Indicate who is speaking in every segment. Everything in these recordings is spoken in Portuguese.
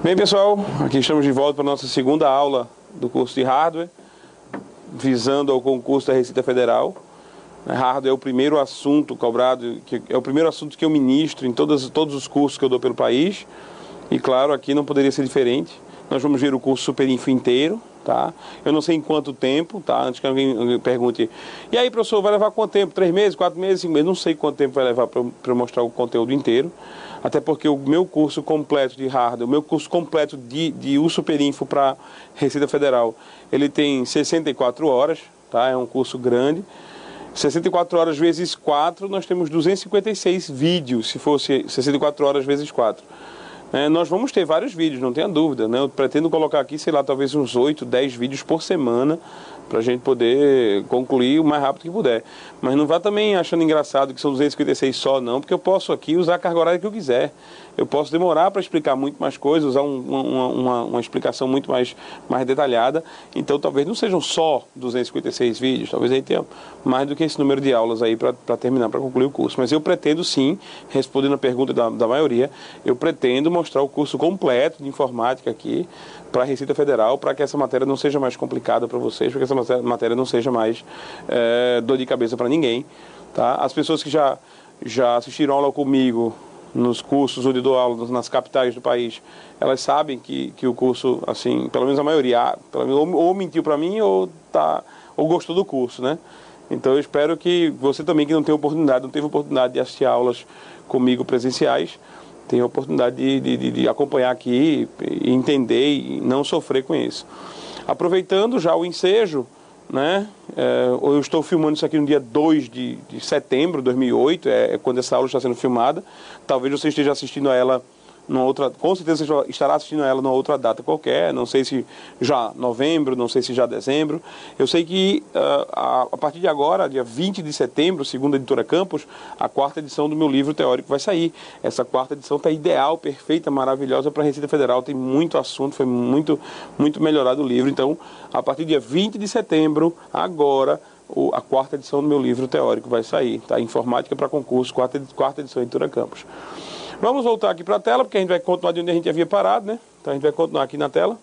Speaker 1: Bem, pessoal, aqui estamos de volta para a nossa segunda aula do curso de Hardware, visando ao concurso da Receita Federal. Hardware é o primeiro assunto cobrado, é o primeiro assunto que eu ministro em todos os cursos que eu dou pelo país. E claro, aqui não poderia ser diferente. Nós vamos ver o curso Superinfo inteiro, tá? Eu não sei em quanto tempo, tá? Antes que alguém pergunte, e aí, professor, vai levar quanto tempo? 3 meses, 4 meses, 5 meses? Não sei quanto tempo vai levar para eu mostrar o conteúdo inteiro. Até porque o meu curso completo de Hardware, o meu curso completo de Superinfo para Receita Federal, ele tem 64 horas, tá? É um curso grande. 64 horas vezes 4, nós temos 256 vídeos, se fosse 64 horas vezes 4. Nós vamos ter vários vídeos, não tenha dúvida, né? Eu pretendo colocar aqui, sei lá, talvez uns 8, 10 vídeos por semana, para a gente poder concluir o mais rápido que puder. Mas não vá também achando engraçado que são 256 só, não, porque eu posso aqui usar a carga horária que eu quiser. Eu posso demorar para explicar muito mais coisas, usar uma explicação muito mais detalhada. Então talvez não sejam só 256 vídeos, talvez aí tenha mais do que esse número de aulas aí para terminar, para concluir o curso. Mas eu pretendo sim, respondendo a pergunta da maioria, eu pretendo mostrar o curso completo de informática aqui para a Receita Federal, para que essa matéria não seja mais complicada para vocês, para que essa matéria não seja mais dor de cabeça para ninguém, tá? As pessoas que já assistiram aula comigo nos cursos onde dou aula nas capitais do país, elas sabem que o curso, assim, pelo menos a maioria, ou mentiu para mim ou gostou do curso, né? Então eu espero que você também que não teve oportunidade de assistir aulas comigo presenciais, tenha a oportunidade de acompanhar aqui e entender e não sofrer com isso. Aproveitando já o ensejo, né? Eu estou filmando isso aqui no dia 2 de setembro de 2008, é quando essa aula está sendo filmada. Talvez você esteja assistindo a ela numa outra, com certeza você estará assistindo a ela numa outra data qualquer, não sei se já novembro, não sei se já dezembro. Eu sei que a partir de agora, dia 20 de setembro, segundo a editora Campos, a 4ª edição do meu livro teórico vai sair. Essa 4ª edição está ideal, perfeita, maravilhosa para a Receita Federal, tem muito assunto, foi muito melhorado o livro. Então, a partir do dia 20 de setembro, agora, a 4ª edição do meu livro teórico vai sair, tá? Informática para concurso, 4ª edição editora Campos. Vamos voltar aqui para a tela, porque a gente vai continuar de onde a gente havia parado, né? Então a gente vai continuar aqui na tela.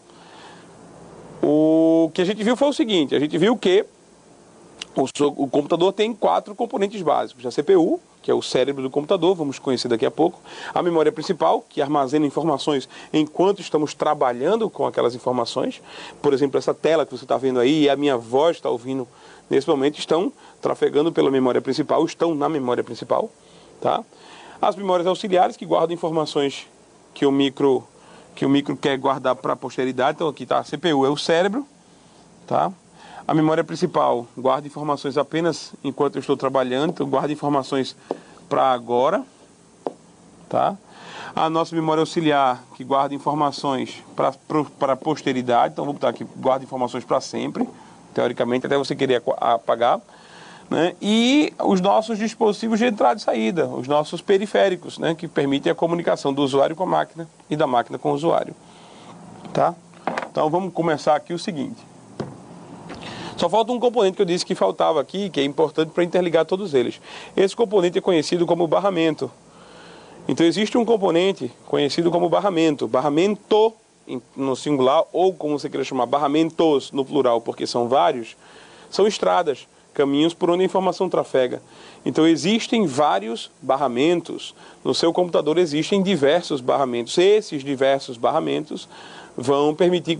Speaker 1: O que a gente viu foi o seguinte, a gente viu que o computador tem 4 componentes básicos. A CPU, que é o cérebro do computador, vamos conhecer daqui a pouco. A memória principal, que armazena informações enquanto estamos trabalhando com aquelas informações. Por exemplo, essa tela que você está vendo aí e a minha voz está ouvindo nesse momento estão trafegando pela memória principal, estão na memória principal, tá? As memórias auxiliares, que guardam informações que o micro quer guardar para a posteridade. Então aqui está a CPU, é o cérebro, tá? A memória principal guarda informações apenas enquanto eu estou trabalhando, então guarda informações para agora, tá? A nossa memória auxiliar, que guarda informações para a posteridade, então vou botar aqui, guarda informações para sempre, teoricamente, até você querer apagar. Né? E os nossos dispositivos de entrada e saída, os nossos periféricos, né? Que permitem a comunicação do usuário com a máquina e da máquina com o usuário. Tá? Então vamos começar aqui o seguinte. Só falta um componente que eu disse que faltava aqui, que é importante para interligar todos eles. Esse componente é conhecido como barramento. Então existe um componente conhecido como barramento. Barramento no singular, ou como você queira chamar, barramentos no plural, porque são vários, são estradas, caminhos por onde a informação trafega. Então existem vários barramentos. No seu computador existem diversos barramentos. Esses diversos barramentos vão permitir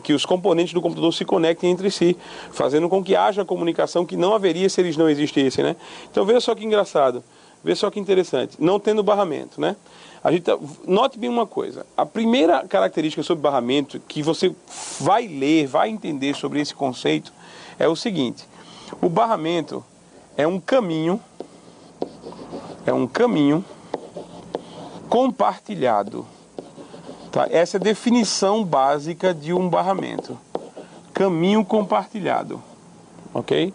Speaker 1: que os componentes do computador se conectem entre si, fazendo com que haja comunicação que não haveria se eles não existissem, né? Então veja só que engraçado, veja só que interessante, não tendo barramento, né? Note bem uma coisa, a primeira característica sobre barramento que você vai ler, vai entender sobre esse conceito é o seguinte: o barramento é um caminho compartilhado. Tá? Essa é a definição básica de um barramento. Caminho compartilhado. Ok?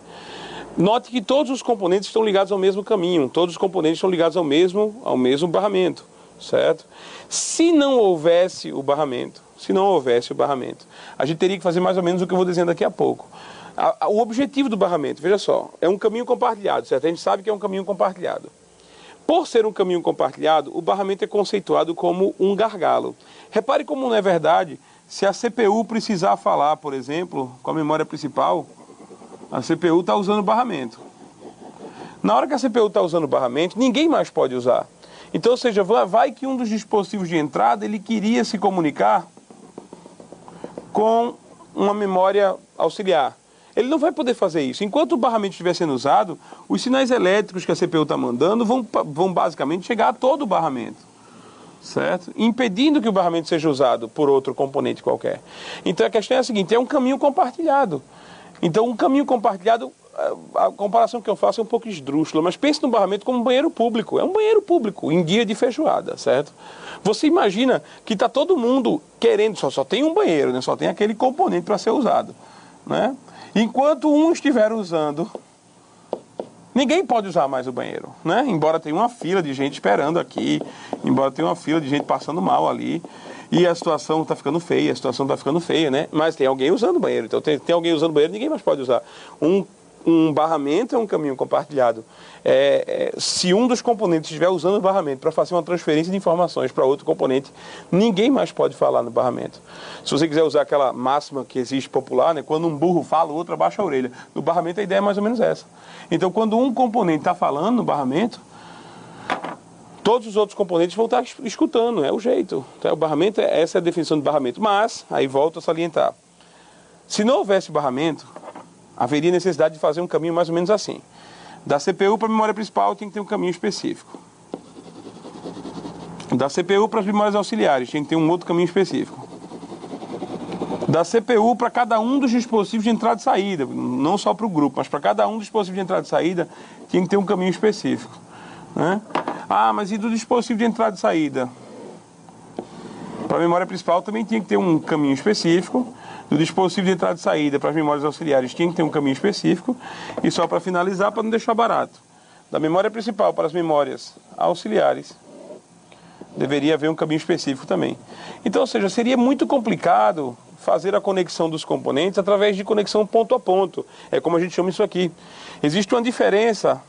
Speaker 1: Note que todos os componentes estão ligados ao mesmo caminho. Todos os componentes estão ligados ao mesmo barramento. Certo? Se não houvesse o barramento, a gente teria que fazer mais ou menos o que eu vou dizendo daqui a pouco. O objetivo do barramento, veja só, é um caminho compartilhado, certo? A gente sabe que é um caminho compartilhado. Por ser um caminho compartilhado, o barramento é conceituado como um gargalo. Repare como não é verdade, se a CPU precisar falar, por exemplo, com a memória principal, a CPU está usando o barramento. Na hora que a CPU está usando o barramento, ninguém mais pode usar. Então, ou seja, vai que um dos dispositivos de entrada, ele queria se comunicar com uma memória auxiliar. Ele não vai poder fazer isso. Enquanto o barramento estiver sendo usado, os sinais elétricos que a CPU está mandando vão basicamente chegar a todo o barramento, certo? Impedindo que o barramento seja usado por outro componente qualquer. Então a questão é a seguinte, é um caminho compartilhado. Então um caminho compartilhado, a comparação que eu faço é um pouco esdrúxula, mas pense no barramento como um banheiro público. É um banheiro público, em dia de feijoada, certo? Você imagina que está todo mundo querendo, só tem um banheiro, né? Só tem aquele componente para ser usado, né? Enquanto um estiver usando, ninguém pode usar mais o banheiro, né? Embora tenha uma fila de gente esperando aqui, embora tenha uma fila de gente passando mal ali, e a situação está ficando feia, né? Mas tem alguém usando o banheiro, então tem alguém usando o banheiro, ninguém mais pode usar. Um barramento é um caminho compartilhado. Se um dos componentes estiver usando o barramento para fazer uma transferência de informações para outro componente, ninguém mais pode falar no barramento. Se você quiser usar aquela máxima que existe popular, né, quando um burro fala, o outro abaixa a orelha. No barramento a ideia é mais ou menos essa. Então quando um componente está falando no barramento, todos os outros componentes vão estar escutando, é o jeito. Então, o barramento, essa é a definição do barramento. Mas, aí volto a salientar, se não houvesse barramento, haveria necessidade de fazer um caminho mais ou menos assim. Da CPU para a memória principal tem que ter um caminho específico. Da CPU para as memórias auxiliares tem que ter um outro caminho específico. Da CPU para cada um dos dispositivos de entrada e saída, não só para o grupo, mas para cada um dos dispositivos de entrada e saída tem que ter um caminho específico, né? Ah, mas e do dispositivo de entrada e saída? Para a memória principal também tinha que ter um caminho específico. Do dispositivo de entrada e saída para as memórias auxiliares tinha que ter um caminho específico. E só para finalizar, para não deixar barato, da memória principal para as memórias auxiliares deveria haver um caminho específico também. Então, ou seja, seria muito complicado fazer a conexão dos componentes através de conexão ponto a ponto. É como a gente chama isso aqui. Existe uma diferença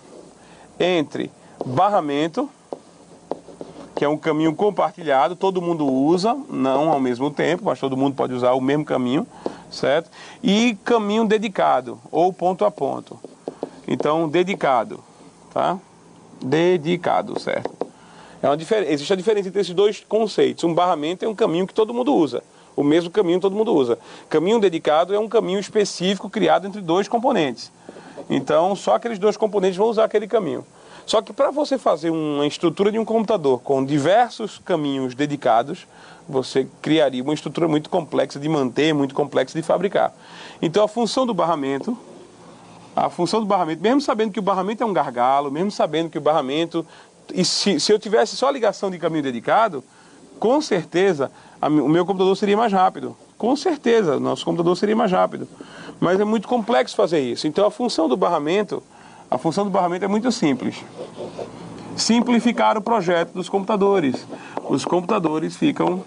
Speaker 1: entre barramento, que é um caminho compartilhado, todo mundo usa, não ao mesmo tempo, mas todo mundo pode usar o mesmo caminho, certo? E caminho dedicado, ou ponto a ponto. Então, dedicado, tá? Dedicado, certo? Existe a diferença entre esses dois conceitos. Um barramento é um caminho que todo mundo usa, o mesmo caminho todo mundo usa. Caminho dedicado é um caminho específico criado entre dois componentes. Então, só aqueles dois componentes vão usar aquele caminho. Só que para você fazer uma estrutura de um computador com diversos caminhos dedicados, você criaria uma estrutura muito complexa de manter, muito complexa de fabricar. Então a função do barramento, mesmo sabendo que o barramento é um gargalo, mesmo sabendo que o barramento, e se eu tivesse só ligação de caminho dedicado, com certeza o meu computador seria mais rápido. Com certeza, o nosso computador seria mais rápido. Mas é muito complexo fazer isso. Então a função do barramento é muito simples. Simplificar o projeto dos computadores. Os computadores ficam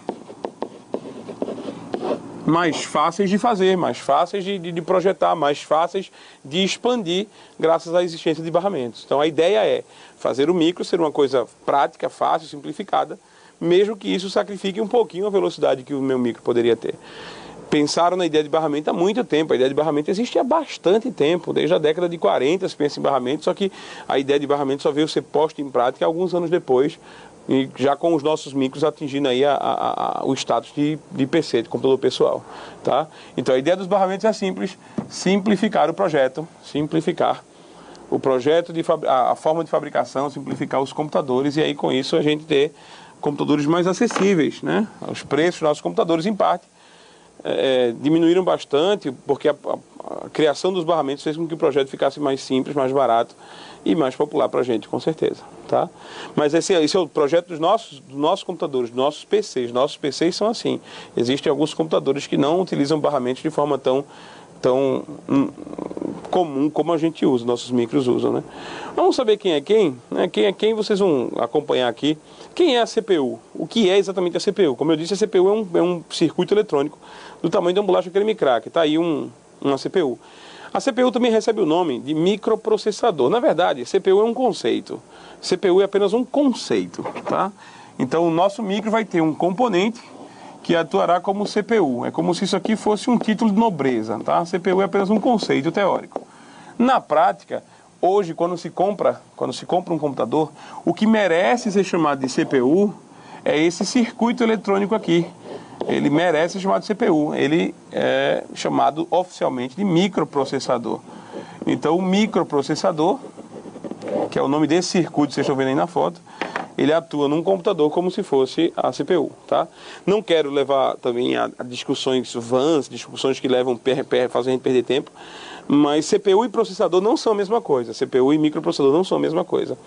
Speaker 1: mais fáceis de fazer, mais fáceis de projetar, mais fáceis de expandir graças à existência de barramentos. Então a ideia é fazer o micro ser uma coisa prática, fácil, simplificada, mesmo que isso sacrifique um pouquinho a velocidade que o meu micro poderia ter. Pensaram na ideia de barramento há muito tempo. A ideia de barramento existe há bastante tempo, desde a década de 40 se pensa em barramento, só que a ideia de barramento só veio ser posta em prática alguns anos depois, e já com os nossos micros atingindo aí o status de PC, de computador pessoal, tá? Então a ideia dos barramentos é simples, simplificar o projeto, a forma de fabricação, simplificar os computadores, e aí com isso a gente ter computadores mais acessíveis, né? Os preços dos nossos computadores, em parte, diminuíram bastante, porque a criação dos barramentos fez com que o projeto ficasse mais simples, mais barato e mais popular para a gente, com certeza, tá? Mas esse é o projeto dos nossos computadores, dos nossos PCs. Nossos PCs são assim. Existem alguns computadores que não utilizam barramentos de forma tão comum como a gente usa, nossos micros usam, né? Vamos saber quem é quem, né? Quem é quem, vocês vão acompanhar aqui. Quem é a CPU? O que é exatamente a CPU? Como eu disse, a CPU é um circuito eletrônico do tamanho de uma bolacha creme crack. Está aí uma CPU. A CPU também recebe o nome de microprocessador. Na verdade, CPU é um conceito. CPU é apenas um conceito, tá? Então, o nosso micro vai ter um componente que atuará como CPU. É como se isso aqui fosse um título de nobreza, tá? CPU é apenas um conceito teórico. Na prática, hoje, quando se compra um computador, o que merece ser chamado de CPU é esse circuito eletrônico aqui. Ele merece ser chamado de CPU. Ele é chamado oficialmente de microprocessador. Então, o microprocessador, que é o nome desse circuito que vocês estão vendo aí na foto, ele atua num computador como se fosse a CPU, tá? Não quero levar também a discussões vãs, discussões que fazem a gente perder tempo, mas CPU e processador não são a mesma coisa. CPU e microprocessador não são a mesma coisa.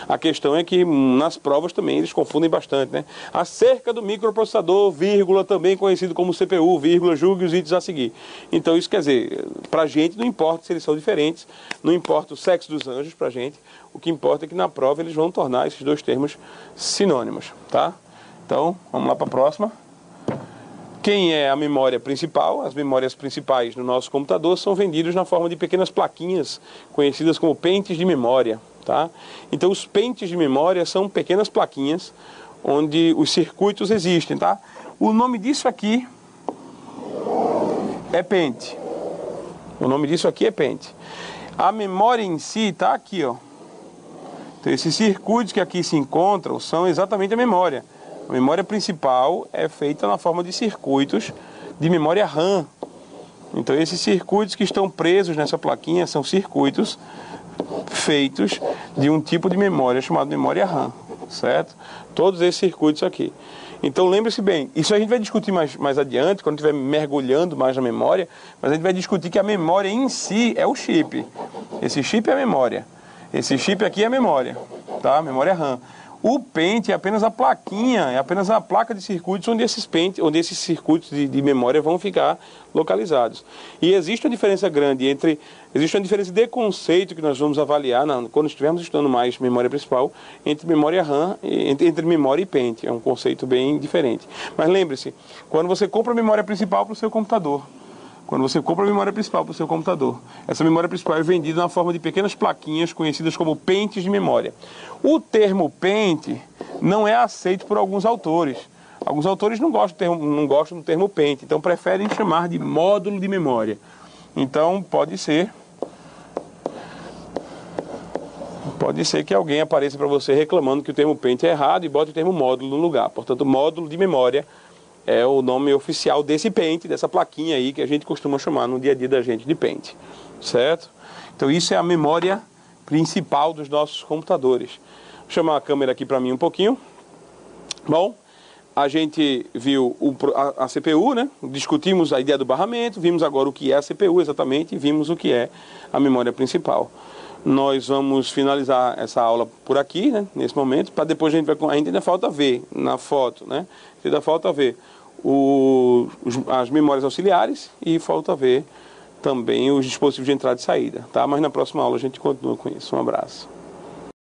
Speaker 1: A questão é que nas provas também eles confundem bastante, né? Acerca do microprocessador, vírgula, também conhecido como CPU, vírgula, julgue os itens a seguir. Então isso quer dizer, pra gente não importa se eles são diferentes, não importa o sexo dos anjos pra gente, o que importa é que na prova eles vão tornar esses dois termos sinônimos, tá? Então, vamos lá para a próxima. Quem é a memória principal? As memórias principais no nosso computador são vendidas na forma de pequenas plaquinhas, conhecidas como pentes de memória, tá? Então, os pentes de memória são pequenas plaquinhas onde os circuitos existem, tá? O nome disso aqui é pente. O nome disso aqui é pente. A memória em si está aqui, ó. Então, esses circuitos que aqui se encontram são exatamente a memória. A memória principal é feita na forma de circuitos de memória RAM. Então, esses circuitos que estão presos nessa plaquinha são circuitos feitos de um tipo de memória chamado memória RAM, certo? Todos esses circuitos aqui. Então, lembre-se bem, isso a gente vai discutir mais adiante, quando estiver mergulhando mais na memória, mas a gente vai discutir que a memória em si é o chip. Esse chip é a memória. Esse chip aqui é a memória, tá? Memória RAM. O pente é apenas a plaquinha, é apenas a placa de circuitos onde esses circuitos de memória vão ficar localizados. E existe uma diferença grande existe uma diferença de conceito que nós vamos avaliar quando estivermos estudando mais memória principal, entre memória RAM, entre memória e pente. É um conceito bem diferente. Mas lembre-se, quando você compra a memória principal para o seu computador, essa memória principal é vendida na forma de pequenas plaquinhas conhecidas como pentes de memória. O termo pente não é aceito por alguns autores. Alguns autores não gostam do termo pente, então preferem chamar de módulo de memória. Então pode ser que alguém apareça para você reclamando que o termo pente é errado e bote o termo módulo no lugar. Portanto, módulo de memória é o nome oficial desse pente, dessa plaquinha aí que a gente costuma chamar no dia a dia da gente de pente, certo? Então isso é a memória principal dos nossos computadores. Vou chamar a câmera aqui para mim um pouquinho. Bom, a gente viu a CPU, né? Discutimos a ideia do barramento, vimos agora o que é a CPU exatamente e vimos o que é a memória principal. Nós vamos finalizar essa aula por aqui, né, nesse momento, para depois a gente ainda falta ver na foto, né? Ainda falta ver as memórias auxiliares e falta ver também os dispositivos de entrada e saída, tá? Mas na próxima aula a gente continua com isso. Um abraço.